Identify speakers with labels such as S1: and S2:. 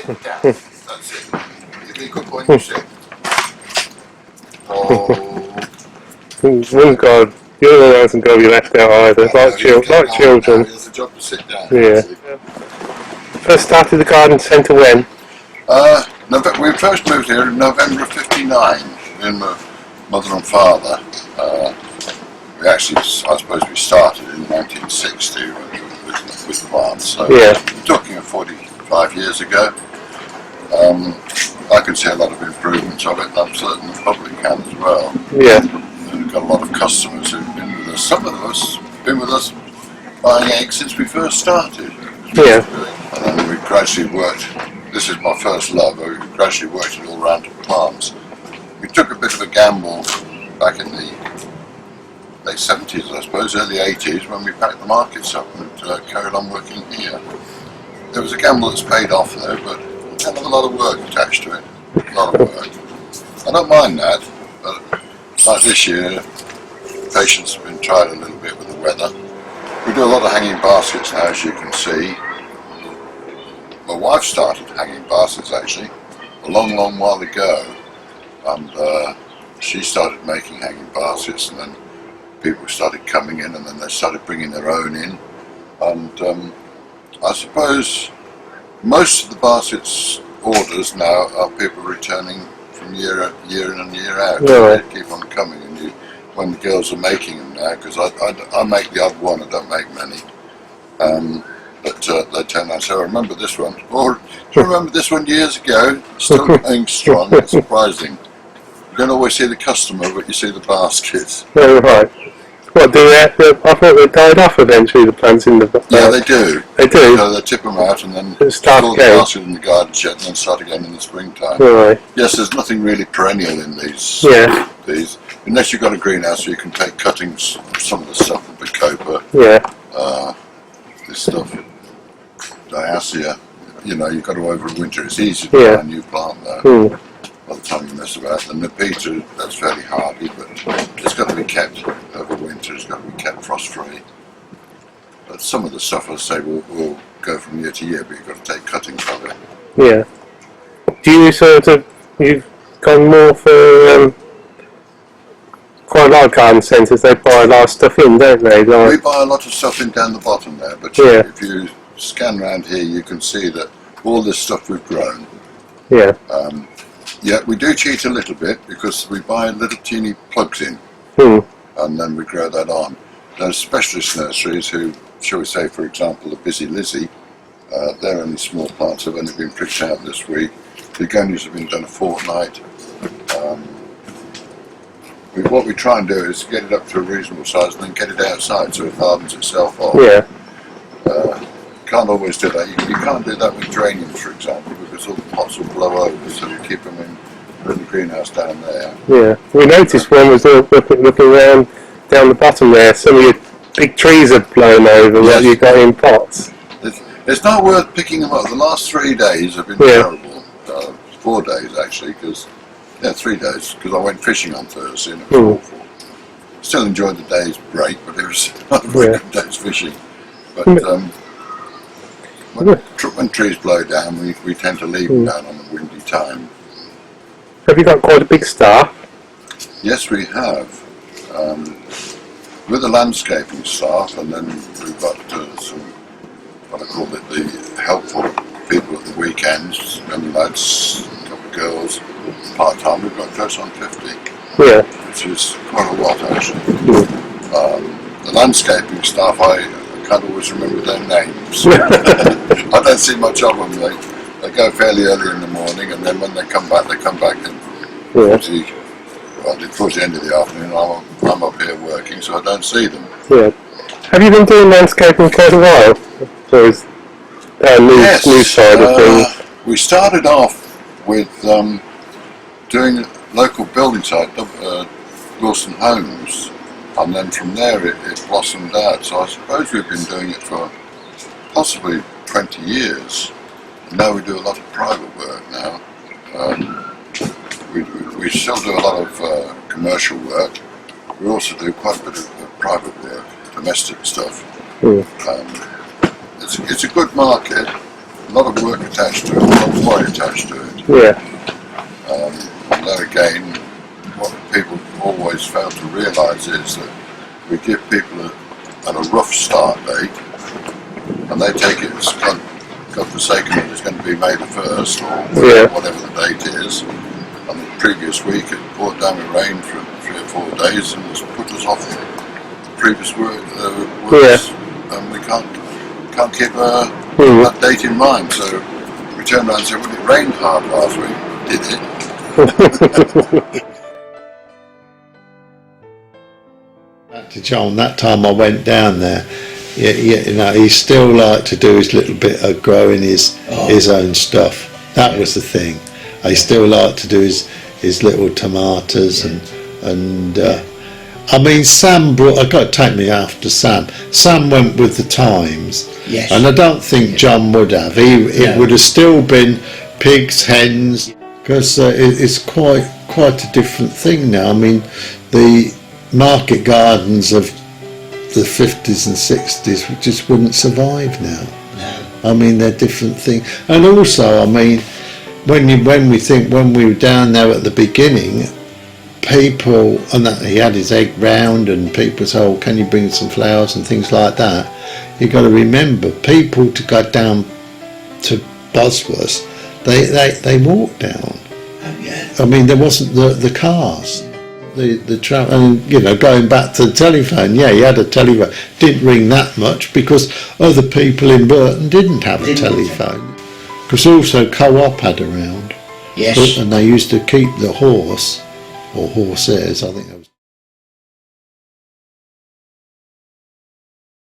S1: Sit down. That's it. You be good when you sit. Oh.
S2: God, you're the one who hasn't got to be left out either. Like children.
S1: It's a job to sit down.
S2: Yeah. First started the garden centre when?
S1: We first moved here in November of '59. Me and my mother and father. We actually, I suppose, we started in 1960 with the farm. So
S2: yeah.
S1: We're talking of 45 years ago. I can see a lot of improvements of it. I'm certain the public can as well.
S2: Yeah.
S1: We've got a lot of customers who've been with us. Some of us have been with us buying eggs since we first started.
S2: Yeah.
S1: And then we gradually worked. This is my first love. We gradually worked it all around to plants. We took a bit of a gamble back in the late 70s, I suppose, early 80s, when we packed the markets up and carried on working here. There was a gamble that's paid off though, but kind of a lot of work attached to it. A lot of work. I don't mind that, but like this year, patience have been tried a little bit with the weather. We do a lot of hanging baskets now, as you can see. My wife started hanging baskets actually a long, long while ago, and she started making hanging baskets, and then people started coming in, and then they started bringing their own in, and I suppose most of the baskets orders now are people returning from year in and year out.
S2: Yeah.
S1: They keep on coming, and when the girls are making them now, because I make the odd one, I don't make many. But they turn around and say, "I remember this one," or "Do you remember this one years ago?" Still going strong. It's surprising. You don't always see the customer, but you see the baskets.
S2: Oh, right. What, I thought they died off eventually, the plants in the...
S1: Yeah, they do.
S2: They do?
S1: So they tip them out and then
S2: start
S1: store the
S2: again.
S1: basket in the garden shed and then start again in the springtime.
S2: Right.
S1: Yes, there's nothing really perennial in these.
S2: Yeah.
S1: Unless you've got a greenhouse where you can take cuttings of some of the stuff, the copa.
S2: Yeah.
S1: This stuff, diacia. You know, you've got to overwinter. It's easy to buy a new plant though. By the time you mess about, the Nepeta, that's fairly hardy, but it's got to be kept over winter. It's got to be kept frost-free. But some of the stuff, I say, will go from year to year, but you've got to take cuttings of it.
S2: Yeah. Do you you've gone more for quite a lot of garden centres? They buy a lot of stuff in, don't they?
S1: We buy a lot of stuff in down the bottom there, but if you scan around here, you can see that all this stuff we've grown.
S2: Yeah.
S1: Yeah, we do cheat a little bit because we buy little teeny plugs in, and then we grow that on. There's specialist nurseries who, shall we say, for example, the Busy Lizzie, they're only small plants, have only been pricked out this week. The begonias have been done a fortnight. What we try and do is get it up to a reasonable size and then get it outside so it hardens itself off.
S2: Yeah.
S1: Can't always do that. You can't do that with geraniums, for example, because all the pots will blow over, so you keep them in the greenhouse down there.
S2: Yeah, we noticed one was looking around down the bottom there. Some of your big trees have blown over. What you got in pots.
S1: It's not worth picking them up. The last 3 days have been terrible. 4 days actually, 3 days, because I went fishing on Thursday and it was awful. Still enjoyed the day's break, but it was not a very good day's fishing. But when trees blow down, we tend to leave them down on a windy time.
S2: Have you got quite a big staff?
S1: Yes, we have. With the landscaping staff, and then we've got some, what I call it, the helpful people at the weekends, young lads, a couple of girls. Part-time, we've got close on 50. Yeah. Which is quite a lot, actually. The landscaping staff, I can't always remember their names. I don't see much of them. They go fairly early in the morning, and then when they come back and towards the end of the afternoon I'm up here working, so I don't see them. Yeah.
S2: Have you been doing landscaping for quite a while? So is new side of things?
S1: We started off with doing local building site, Wilson Homes, and then from there it blossomed out. So I suppose we've been doing it for possibly 20 years. And now we do a lot of private work now. We still do a lot of commercial work. We also do quite a bit of private work, domestic stuff. It's a good market. a lot of work attached to it, a lot of worry attached to it.
S2: Yeah.
S1: And then again, what people always fail to realise is that we give people a rough start date, and they take it as godforsaken that it's going to be May the 1st or whatever the date is. And the previous week it poured down with rain for 3 or 4 days and has put us off the previous works, and we can't keep that date in mind. So we turned around and said, well, it rained hard last week. Did it?
S3: Back to John, that time I went down there, you know, he still liked to do his little bit of growing his own stuff. That was the thing. He still liked to do his little tomatoes and I mean, Sam I've got to take me after Sam. Sam went with the times, and I don't think John would have. It would have still been pigs, hens, because it's quite a different thing now. I mean, the market gardens of the 50s and 60s just wouldn't survive now. No. I mean, they're different things. And also, I mean, when we were down there at the beginning, people, and that he had his egg round, and people say, oh, can you bring some flowers and things like that. You've got to remember, people to go down to Bosworth, they walked down. I mean, there wasn't the cars, the travel, and you know, going back to the telephone. Yeah, he had a telephone. Didn't ring that much because other people in Burton didn't have a telephone. Because also Co-op had around. Yes. And they used to keep the horse, or horses, I think.